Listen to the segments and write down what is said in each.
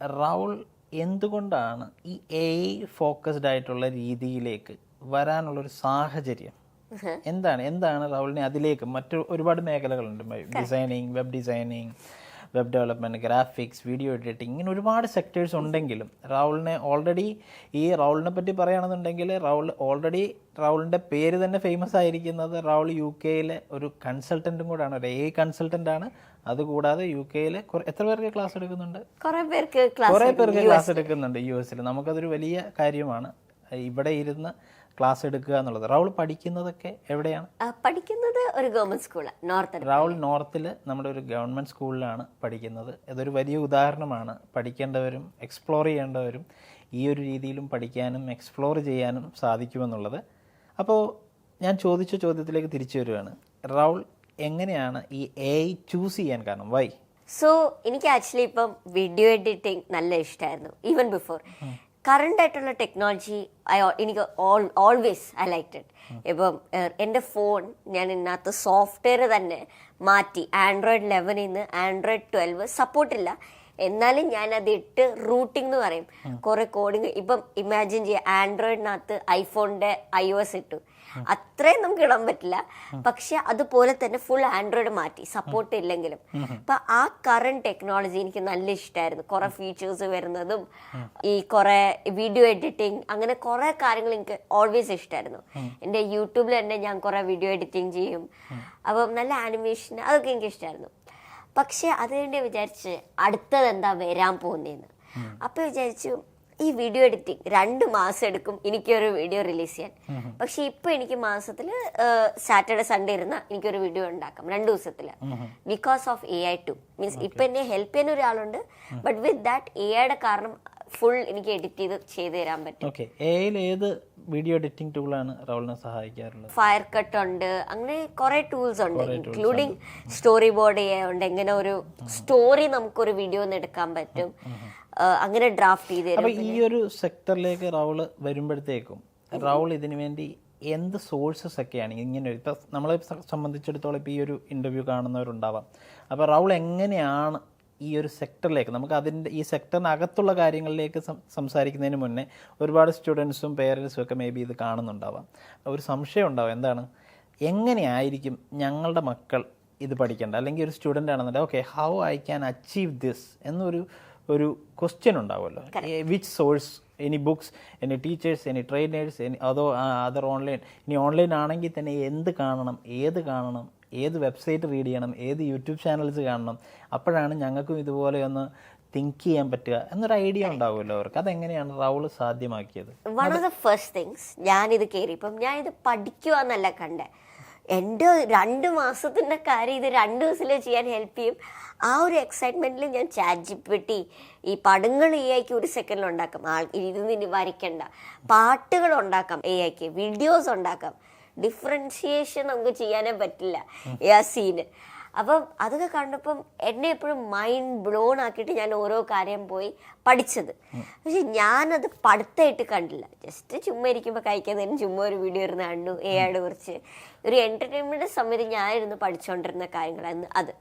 Raul എന്തുകൊണ്ടാണ് ഈ AI focused ആയിട്ടുള്ള രീതിയിലേക്ക് വരാനുള്ളൊരു സാഹചര്യം? എന്താണ് റൗളിനെ അതിലേക്ക് മറ്റു ഒരുപാട് മേഖലകളുണ്ട്, designing, web designing, web development, graphics, video editing, ഇങ്ങനെ ഒരുപാട് സെക്ടേഴ്സ് ഉണ്ടെങ്കിലും റൗളിനെ ഓൾറെഡി ഈ റൗളിനെ പറ്റി പറയുകയാണെന്നുണ്ടെങ്കിൽ റൗളിൻ്റെ പേര് തന്നെ ഫേമസ് ആയിരിക്കുന്നത് റൗൾ UK-യിലെ ഒരു കൺസൾട്ടൻറ്റും കൂടാണ്, ഒരു AI കൺസൾട്ടൻ്റ് ആണ്. അതുകൂടാതെ UK-യിൽ എത്ര പേർക്ക് ക്ലാസ് എടുക്കുന്നുണ്ട്? കുറേ പേർക്ക് ക്ലാസ് എടുക്കുന്നുണ്ട് US-ൽ. നമുക്കതൊരു വലിയ കാര്യമാണ് ഇവിടെ ഇരുന്ന് ക്ലാസ് എടുക്കുക എന്നുള്ളത്. റൗൾ പഠിക്കുന്നതൊക്കെ എവിടെയാണ് പഠിക്കുന്നത്? ഒരു ഗവൺമെന്റ് സ്കൂളാണ്, റൗൾ നോർത്തിൽ നമ്മുടെ ഒരു ഗവൺമെന്റ് സ്കൂളിലാണ് പഠിക്കുന്നത്. ഇതൊരു വലിയ ഉദാഹരണമാണ്. പഠിക്കേണ്ടവരും എക്സ്പ്ലോർ ചെയ്യേണ്ടവരും ഈ ഒരു രീതിയിലും പഠിക്കാനും എക്സ്പ്ലോർ ചെയ്യാനും സാധിക്കുമെന്നുള്ളത്. അപ്പോൾ ഞാൻ ചോദിച്ച ചോദ്യത്തിലേക്ക് തിരിച്ചു വരികയാണ്. റൗൾ എങ്ങനെയാണ് ഈ AI ചൂസ് ചെയ്യാൻ കാരണം? വൈ? സോ എനിക്ക് ആക്ച്വലി ഇപ്പം വീഡിയോ എഡിറ്റിംഗ് നല്ല ഇഷ്ടമായിരുന്നു, ഈവൻ ബിഫോർ. കറണ്ട് ആയിട്ടുള്ള ടെക്നോളജി എനിക്ക് ഓൾവേസ് ഐ ലൈക്ക് ഇറ്റ്. ഇപ്പം എൻ്റെ ഫോൺ ഞാൻ ഇതിനകത്ത് സോഫ്റ്റ്വെയർ തന്നെ മാറ്റി. ആൻഡ്രോയിഡ് 11 നിന്ന് ആൻഡ്രോയിഡ് 12 സപ്പോർട്ടില്ല, എന്നാലും ഞാൻ അത് ഇട്ട് റൂട്ടിംഗ് എന്ന് പറയും, കുറെ കോഡിങ്. ഇപ്പം ഇമാജിൻ ചെയ്യുക, ആൻഡ്രോയിഡിനകത്ത് ഐഫോണിന്റെ iOS ഇട്ടു, അത്രയും നമുക്ക് ഇടാൻ പറ്റില്ല. പക്ഷെ അതുപോലെ തന്നെ ഫുൾ ആൻഡ്രോയിഡ് മാറ്റി, സപ്പോർട്ട് ഇല്ലെങ്കിലും. അപ്പൊ ആ കറണ്ട് ടെക്നോളജി എനിക്ക് നല്ല ഇഷ്ടമായിരുന്നു. കുറെ ഫീച്ചേഴ്സ് വരുന്നതും ഈ കുറെ വീഡിയോ എഡിറ്റിംഗ്, അങ്ങനെ കുറെ കാര്യങ്ങൾ എനിക്ക് ഓൾവേസ് ഇഷ്ടമായിരുന്നു. എൻ്റെ യൂട്യൂബിൽ തന്നെ ഞാൻ കുറെ വീഡിയോ എഡിറ്റിംഗ് ചെയ്യും. അപ്പം നല്ല ആനിമേഷൻ, അതൊക്കെ എനിക്ക് ഇഷ്ടമായിരുന്നു. പക്ഷെ അത് കഴിഞ്ഞ് വിചാരിച്ച് അടുത്തത് എന്താ വരാൻ പോകുന്നതെന്ന്. അപ്പൊ വിചാരിച്ചു ഈ വീഡിയോ എഡിറ്റിംഗ് 2 മാസം എടുക്കും എനിക്കൊരു വീഡിയോ റിലീസ് ചെയ്യാൻ. പക്ഷെ ഇപ്പൊ എനിക്ക് മാസത്തില് സാറ്റർഡേ സൺഡേ ഇരുന്ന എനിക്കൊരു വീഡിയോ ഉണ്ടാക്കാം 2 ദിവസത്തില്, because of AI too. Means ഇപ്പൊ എന്നെ ഹെൽപ്പ് ചെയ്യുന്ന ഒരാളുണ്ട്, ബട്ട് വിത്ത് ദാറ്റ് AI കാരണം ഫുൾ എനിക്ക് എഡിറ്റ് ചെയ്ത് തരാൻ പറ്റും. ഏത് വീഡിയോ എഡിറ്റിംഗ് ടൂളാണ് റൗളിനെ സഹായിക്കാറുള്ളത്? ഫയർ കട്ട് ഉണ്ട്, അങ്ങനെ കുറെ ടൂൾസ് ഉണ്ട്, ഇൻക്ലൂഡിങ് സ്റ്റോറി ബോർഡ് ഉണ്ട്. എങ്ങനെ ഒരു സ്റ്റോറി നമുക്കൊരു വീഡിയോ എടുക്കാൻ പറ്റും, അങ്ങനെ ഡ്രാഫ്റ്റ് ചെയ്ത് തരും. ഈ ഒരു സെക്ടറിലേക്ക് റൗൾ വരുമ്പോഴത്തേക്കും റൗൾ ഇതിനു വേണ്ടി എന്ത് സോഴ്സസ് ഒക്കെയാണ് ഇങ്ങനെ ഇപ്പം നമ്മളെ സംബന്ധിച്ചിടത്തോളം ഇപ്പോൾ ഈ ഒരു ഇൻ്റർവ്യൂ കാണുന്നവരുണ്ടാവാം. അപ്പോൾ റൗൾ എങ്ങനെയാണ് ഈ ഒരു സെക്ടറിലേക്ക്, നമുക്ക് അതിൻ്റെ ഈ സെക്ടറിനകത്തുള്ള കാര്യങ്ങളിലേക്ക് സംസാരിക്കുന്നതിന് മുന്നേ ഒരുപാട് സ്റ്റുഡൻസും പേരൻസും ഒക്കെ മേ ബി ഇത് കാണുന്നുണ്ടാവാം. ഒരു സംശയം ഉണ്ടാവും, എന്താണ്, എങ്ങനെയായിരിക്കും ഞങ്ങളുടെ മക്കൾ ഇത് പഠിക്കേണ്ടത്? അല്ലെങ്കിൽ ഒരു സ്റ്റുഡൻ്റ് ആണെന്നുണ്ടെങ്കിൽ okay, how I can achieve this എന്നൊരു ക്വസ്റ്റ്യൻ ഉണ്ടാവുമല്ലോ. Which source, any books, any teachers, any trainers, അതോ അതർ ഓൺലൈൻ. ഇനി ഓൺലൈൻ ആണെങ്കിൽ തന്നെ എന്ത് കാണണം, ഏത് വെബ്സൈറ്റ് റീഡ് ചെയ്യണം, ഏത് യൂട്യൂബ് ചാനൽസ് കാണണം, അപ്പോഴാണ് ഞങ്ങൾക്കും ഇതുപോലെ ഒന്ന് തിങ്ക് ചെയ്യാൻ പറ്റുക എന്നൊരു ഐഡിയ ഉണ്ടാവുമല്ലോ അവർക്ക്. അതെങ്ങനെയാണ് റൗൾ സാധ്യമാക്കിയത്? One of the first things, ഞാനിത് കയറിയപ്പം ഞാൻ ഇത് പഠിക്കുക എന്നല്ല കണ്ടേ. എൻ്റെ 2 മാസത്തിൻ്റെ കാര്യം ഇത് 2 ദിവസത്തിൽ ചെയ്യാൻ ഹെൽപ്പ് ചെയ്യും. ആ ഒരു എക്സൈറ്റ്മെൻറ്റിൽ ഞാൻ ChatGPT ഈ പടങ്ങൾ AIക്ക് 1 സെക്കൻഡിൽ ഉണ്ടാക്കാം. ഇനി വരയ്ക്കണ്ട, പാട്ടുകൾ ഉണ്ടാക്കാം AIക്ക്, വീഡിയോസ് ഉണ്ടാക്കാം. ഡിഫറൻഷിയേഷൻ നമുക്ക് ചെയ്യാനേ പറ്റില്ല ആ സീന്. അപ്പം അതൊക്കെ കണ്ടപ്പം എന്നെ എപ്പോഴും മൈൻഡ് ബ്ലോൺ ആക്കിയിട്ട് ഞാൻ ഓരോ കാര്യം പോയി പഠിച്ചത്. പക്ഷെ ഞാനത് പഠിത്തമായിട്ട് കണ്ടില്ല. ജസ്റ്റ് ചുമ്മാ ഇരിക്കുമ്പോൾ കഴിക്കുന്നതിന് ചുമ്മാ ഒരു വീഡിയോ ഇരുന്ന് കണ്ടു AIയുടെ കുറിച്ച്. ഒരു എൻ്റർടൈൻമെൻറ്റ് സമയത്ത് ഞാനിരുന്ന് പഠിച്ചുകൊണ്ടിരുന്ന കാര്യങ്ങളായിരുന്നു അത്.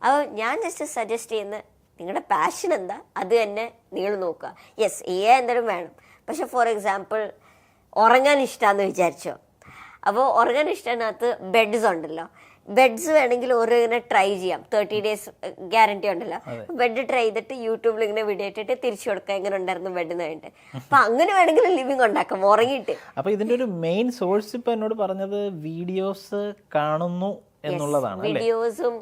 അപ്പോൾ ഞാൻ ജസ്റ്റ് സജസ്റ്റ് ചെയ്യുന്ന, നിങ്ങളുടെ പാഷൻ എന്താ അത് തന്നെ നിങ്ങൾ നോക്കുക. യെസ്, AI എന്തായാലും വേണം. പക്ഷെ ഫോർ എക്സാമ്പിൾ ഉറങ്ങാൻ ഇഷ്ടമാണെന്ന് വിചാരിച്ചോ, അപ്പോൾ ഉറങ്ങാൻ ഇഷ്ടത്തിനകത്ത് ബെഡ്സ് ഉണ്ടല്ലോ, ബെഡ്സ് വേണമെങ്കിൽ ഓരോങ്ങനെ ട്രൈ ചെയ്യാം, 30 days ഗ്യാരണ്ടി ഉണ്ടല്ലോ. ബെഡ് ട്രൈ ചെയ്തിട്ട് യൂട്യൂബിൽ ഇങ്ങനെ വീഡിയോ ഇട്ടിട്ട് തിരിച്ചു കൊടുക്കാം എങ്ങനെ ഉണ്ടായിരുന്നു ബെഡ് എന്ന് വേണ്ടിട്ട്. അപ്പൊ അങ്ങനെ വേണമെങ്കിൽ ലിവിങ് ഉണ്ടാക്കാം ഉറങ്ങിയിട്ട്. അപ്പൊ ഇതിന്റെ ഒരു മെയിൻ സോഴ്സ് ഇപ്പൊ എന്നോട് പറഞ്ഞത് വീഡിയോസ് കാണുന്നു എന്നുള്ളതാണ്. വീഡിയോസും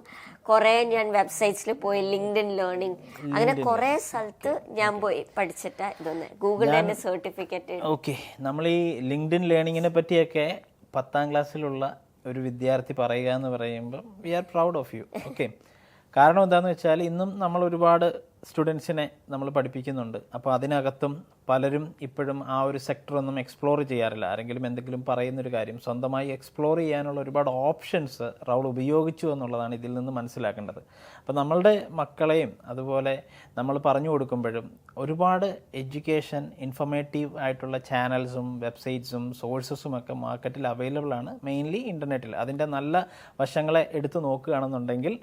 കുറെ ഞാൻ വെബ്സൈറ്റ്സിൽ പോയി, ലിങ്ക്ഡിൻ ലേണിംഗ്, അങ്ങനെ കുറെ സ്ഥലത്ത് ഞാൻ പോയി പഠിച്ചിട്ട് ഇതൊന്ന് ഗൂഗിളിൽ തന്നെ സർട്ടിഫിക്കറ്റ്. ഓക്കെ, നമ്മൾ ഈ ലിങ്ക്ഡിൻ ലേണിങ്ങിനെ പറ്റിയൊക്കെ 10ാം ക്ലാസ്സിലുള്ള ഒരു വിദ്യാർത്ഥി പറയുക എന്ന് പറയുമ്പോൾ we are proud of you. Okay, കാരണം എന്താണെന്ന് വെച്ചാൽ ഇന്നും നമ്മൾ ഒരുപാട് സ്റ്റുഡൻസിനെ നമ്മൾ പഠിപ്പിക്കുന്നുണ്ട്. അപ്പോൾ അതിനകത്തും പലരും ഇപ്പോഴും ആ ഒരു സെക്ടറൊന്നും എക്സ്പ്ലോർ ചെയ്യാറില്ല. ആരെങ്കിലും എന്തെങ്കിലും പറയുന്നൊരു കാര്യം സ്വന്തമായി എക്സ്പ്ലോർ ചെയ്യാനുള്ള ഒരുപാട് ഓപ്ഷൻസ് റൗൾ ഉപയോഗിച്ചു എന്നുള്ളതാണ് ഇതിൽ നിന്ന് മനസ്സിലാക്കേണ്ടത്. അപ്പോൾ നമ്മളുടെ മക്കളെയും അതുപോലെ നമ്മൾ പറഞ്ഞു കൊടുക്കുമ്പോഴും ഒരുപാട് എഡ്യൂക്കേഷൻ ഇൻഫർമേറ്റീവ് ആയിട്ടുള്ള ചാനൽസും വെബ്സൈറ്റ്സും സോഴ്സസും ഒക്കെ മാർക്കറ്റിൽ അവൈലബിൾ ആണ്, മെയിൻലി ഇൻ്റർനെറ്റിൽ. അതിൻ്റെ നല്ല വശങ്ങളെ എടുത്തു നോക്കുകയാണെന്നുണ്ടെങ്കിൽ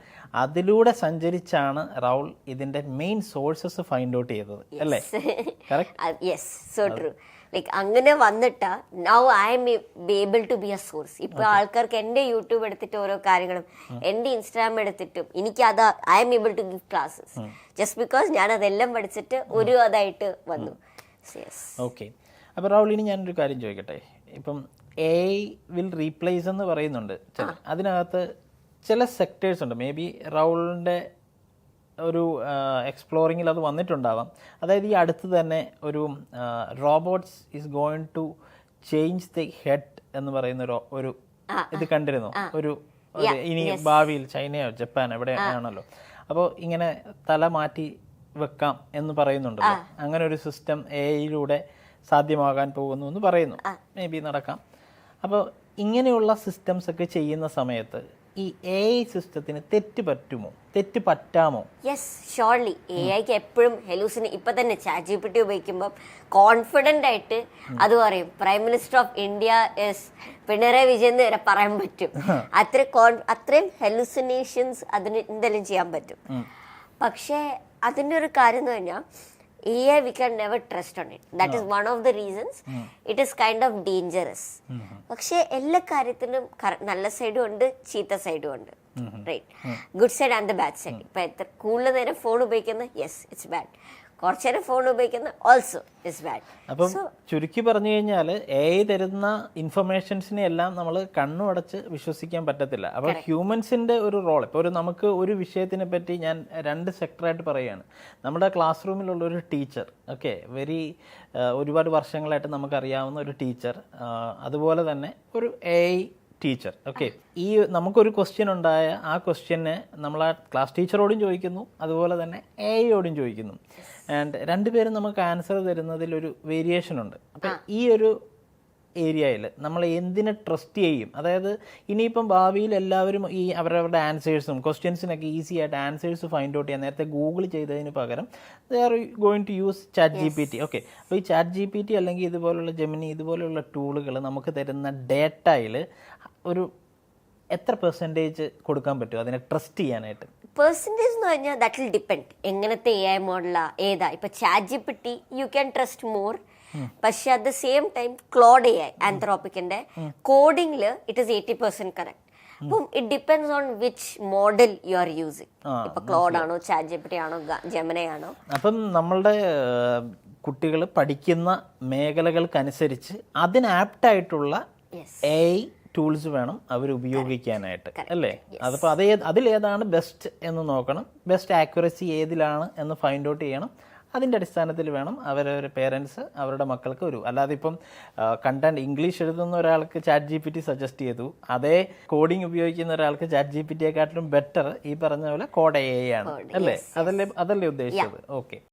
അതിലൂടെ സഞ്ചരിച്ചാണ് റൗൾ ഇതിൻ്റെ മെയിൻ സോഴ്സസ് ഫൈൻഡ് ഔട്ട് ചെയ്തത് അല്ലേ? Correct. Yes, so true. Like അങ്ങനെ വന്നിട്ടാ now I am able to be a source. ഇപ്പൊ ആൾക്കാർക്ക് എന്റെ യൂട്യൂബ് എടുത്തിട്ട് ഓരോ കാര്യങ്ങളും എന്റെ ഇൻസ്റ്റാഗ്രാം എടുത്തിട്ടും എനിക്ക് അത് I am able to give classes just because ഞാൻ അതെല്ലാം പഠിച്ചിട്ട് ഒരു അതായിട്ട് വന്നു. ഓക്കെ. അപ്പോൾ റൗൾ, ഇനി ഞാനൊരു കാര്യം ചോദിക്കട്ടെ. ഇപ്പം AI വിൽ റീപ്ലേസ് എന്ന് പറയുന്നുണ്ട്. അതിനകത്ത് ചില സെക്ടേഴ്സ് ഉണ്ട്, മേ ബി റൗളിൻ്റെ ഒരു എക്സ്പ്ലോറിങ്ങിൽ അത് വന്നിട്ടുണ്ടാവാം. അതായത് ഈ അടുത്ത് തന്നെ ഒരു robots is going to change the head എന്ന് പറയുന്ന ഒരു ഇത് കണ്ടിരുന്നു. ഒരു ഇനി ഭാവിയിൽ ചൈനയോ ജപ്പാനോ എവിടെയാണല്ലോ, അപ്പോൾ ഇങ്ങനെ തല മാറ്റി വെക്കാം എന്ന് പറയുന്നുണ്ടല്ലോ. അങ്ങനെ ഒരു സിസ്റ്റം AI-യിലൂടെ സാധ്യമാകാൻ പോകുന്നു എന്ന് പറയുന്നു. മേ ബി നടക്കാം. അപ്പോൾ ഇങ്ങനെയുള്ള സിസ്റ്റംസ് ഒക്കെ ചെയ്യുന്ന സമയത്ത് ഈ AI സിസ്റ്റത്തിന് തെറ്റ് പറ്റാമോ? Yes, surely. AI-ക്ക് എപ്പോഴും ഇപ്പൊ തന്നെ ChatGPT ഉപയോഗിക്കുമ്പോൾ കോൺഫിഡന്റ് ആയിട്ട് അത് പറയും, prime minister of India is Pinarayi Vijayan വരെ പറയാൻ പറ്റും. അത്രയും ഹെലൂസിനേഷൻസ് അതിന് എന്തെങ്കിലും ചെയ്യാൻ പറ്റും. പക്ഷേ അതിൻ്റെ ഒരു കാര്യം എന്ന് പറഞ്ഞാൽ AI we can never trust on it. That is one of the reasons it is kind of dangerous. പക്ഷേ എല്ലാ കാര്യത്തിനും നല്ല സൈഡും ഉണ്ട്, ചീത്ത സൈഡും ഉണ്ട്. Right, good side and the bad side. ഇപ്പൊ എത്ര കൂടുതൽ നേരം ഫോൺ ഉപയോഗിക്കുന്നത്, യെസ് ഇറ്റ്സ് ബാഡ്. കുറച്ചു നേരം ഫോൺ ഉപയോഗിക്കുന്നത് ഓൾസോ ഇറ്റ്സ് ബാഡ്. അപ്പം ചുരുക്കി പറഞ്ഞു കഴിഞ്ഞാൽ AI തരുന്ന ഇൻഫർമേഷൻസിനെ എല്ലാം നമ്മൾ കണ്ണുടച്ച് വിശ്വസിക്കാൻ പറ്റത്തില്ല. അപ്പോൾ ഹ്യൂമൻസിന്റെ ഒരു റോൾ, ഇപ്പോൾ നമുക്ക് ഒരു വിഷയത്തിനെ പറ്റി ഞാൻ 2 സെക്ടറായിട്ട് പറയുകയാണ്. നമ്മുടെ ക്ലാസ് റൂമിലുള്ള ഒരു ടീച്ചർ, ഓക്കെ, ഒരുപാട് വർഷങ്ങളായിട്ട് നമുക്കറിയാവുന്ന ഒരു ടീച്ചർ, അതുപോലെ തന്നെ ഒരു AI ടീച്ചർ. ഓക്കെ, ഈ നമുക്കൊരു ക്വസ്റ്റ്യൻ ഉണ്ടായ ആ ക്വസ്റ്റ്യനെ നമ്മൾ ആ ക്ലാസ് ടീച്ചറോടും ചോദിക്കുന്നു, അതുപോലെ തന്നെ AI-യോടും ചോദിക്കുന്നു. ആൻഡ് രണ്ടുപേരും നമുക്ക് ആൻസർ തരുന്നതിൽ ഒരു വേരിയേഷൻ ഉണ്ട്. അപ്പം ഈ ഒരു ഏരിയയിൽ നമ്മൾ എന്തിനെ ട്രസ്റ്റ് ചെയ്യും? അതായത് ഇനിയിപ്പം ഭാവിയിൽ എല്ലാവരും ഈ അവരവരുടെ ആൻസേഴ്സും ക്വസ്റ്റ്യൻസിനൊക്കെ ഈസി ആയിട്ട് ആൻസേഴ്സ് ഫൈൻഡ് ഔട്ട് ചെയ്യാൻ നേരത്തെ ഗൂഗിൾ ചെയ്തതിന് പകരം they are going to use ChatGPT. Okay, അപ്പോൾ ഈ ChatGPT അല്ലെങ്കിൽ ഇതുപോലുള്ള ജെമിനി ഇതുപോലുള്ള ടൂളുകൾ നമുക്ക് തരുന്ന ഡേറ്റയിൽ ഒരു എത്ര പെർസെൻറ്റേജ് കൊടുക്കാൻ പറ്റും അതിനെ ട്രസ്റ്റ് ചെയ്യാനായിട്ട്? പെർസെൻറ്റേജ് എന്ന് പറഞ്ഞാൽ ദാറ്റ് വിൽ ഡിപ്പെൻഡ് എങ്ങനത്തെ AI മോഡലാ ഏതാ. ഇപ്പൊ ChatGPT you can trust more. പക്ഷെ at the same time Claude AI ആന്ത്രോപിക്കിന്റെ കോഡിംഗിൽ ഇറ്റ് ഇസ് 80% കറക്റ്റ്. അപ്പം it depends on which model you are using. ഇപ്പൊ ക്ലോഡ് ആണോ, ChatGPT ആണോ, ജെമിനി ആണോ. അപ്പം നമ്മളുടെ കുട്ടികൾ പഠിക്കുന്ന മേഖലകൾക്കനുസരിച്ച് അതിന് ആപ്റ്റായിട്ടുള്ള AI ടൂൾസ് വേണം അവർ ഉപയോഗിക്കാനായിട്ട്, അല്ലേ? അതിപ്പോൾ അതിലേതാണ് ബെസ്റ്റ് എന്ന് നോക്കണം. ബെസ്റ്റ് ആക്യുറസി ഏതിലാണ് എന്ന് ഫൈൻഡ് ഔട്ട് ചെയ്യണം. അതിൻ്റെ അടിസ്ഥാനത്തിൽ വേണം അവരവരുടെ പേരൻസ് അവരുടെ മക്കൾക്ക് അല്ലാതെ ഇപ്പം കണ്ടന്റ് ഇംഗ്ലീഷ് എഴുതുന്ന ഒരാൾക്ക് ChatGPT സജസ്റ്റ് ചെയ്തു, അതേ കോഡിങ് ഉപയോഗിക്കുന്ന ഒരാൾക്ക് ChatGPT-യെക്കാട്ടിലും ബെറ്റർ ഈ പറഞ്ഞ പോലെ കോഡ് AI ആണ്, അല്ലേ? അതല്ലേ ഉദ്ദേശിച്ചത്? ഓക്കെ.